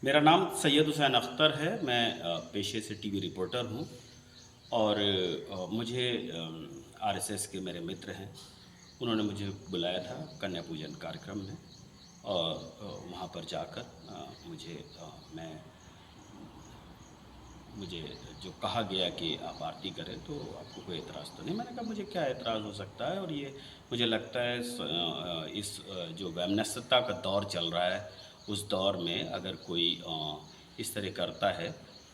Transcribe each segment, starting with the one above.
मेरा नाम सैयद हुसैन अख्तर है। मैं पेशे से टीवी रिपोर्टर हूँ और मुझे आरएसएस के मेरे मित्र हैं, उन्होंने मुझे बुलाया था कन्या पूजन कार्यक्रम में और वहाँ पर जाकर मैं मुझे जो कहा गया कि आप आरती करें तो आपको कोई एतराज़ तो नहीं। मैंने कहा मुझे क्या एतराज़ हो सकता है, और ये मुझे लगता है जो वैमनस्यता का दौर चल रहा है उस दौर में अगर कोई इस तरह करता है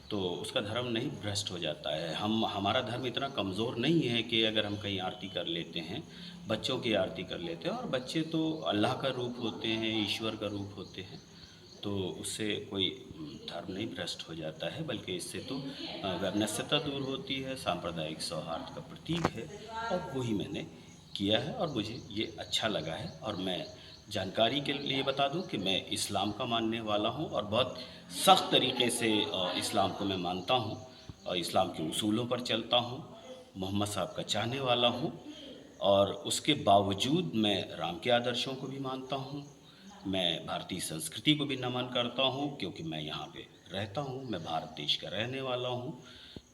तो उसका धर्म नहीं भ्रष्ट हो जाता है। हमारा धर्म इतना कमज़ोर नहीं है कि अगर हम कहीं आरती कर लेते हैं, बच्चों की आरती कर लेते हैं, और बच्चे तो अल्लाह का रूप होते हैं, ईश्वर का रूप होते हैं, तो उससे कोई धर्म नहीं भ्रष्ट हो जाता है, बल्कि इससे तो वैमनस्यता दूर होती है, सांप्रदायिक सौहार्द का प्रतीक है। और वही मैंने किया है और मुझे ये अच्छा लगा है। और मैं जानकारी के लिए बता दूं कि मैं इस्लाम का मानने वाला हूं और बहुत सख्त तरीके से इस्लाम को मैं मानता हूं और इस्लाम के उसूलों पर चलता हूं, मोहम्मद साहब का चाहने वाला हूं, और उसके बावजूद मैं राम के आदर्शों को भी मानता हूँ। मैं भारतीय संस्कृति को भी नमन करता हूँ क्योंकि मैं यहाँ पे रहता हूँ, मैं भारत देश का रहने वाला हूँ।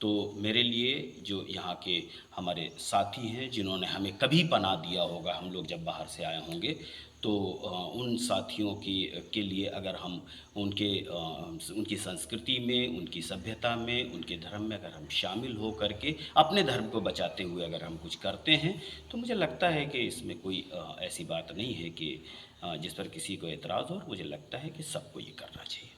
तो मेरे लिए जो यहाँ के हमारे साथी हैं जिन्होंने हमें कभी पनाह दिया होगा, हम लोग जब बाहर से आए होंगे, तो उन साथियों के लिए अगर हम उनकी संस्कृति में, उनकी सभ्यता में, उनके धर्म में अगर हम शामिल हो करके अपने धर्म को बचाते हुए अगर हम कुछ करते हैं, तो मुझे लगता है कि इसमें कोई ऐसी बात नहीं है कि जिस पर किसी को एतराज़ हो। और मुझे लगता है कि सबको ये करना चाहिए।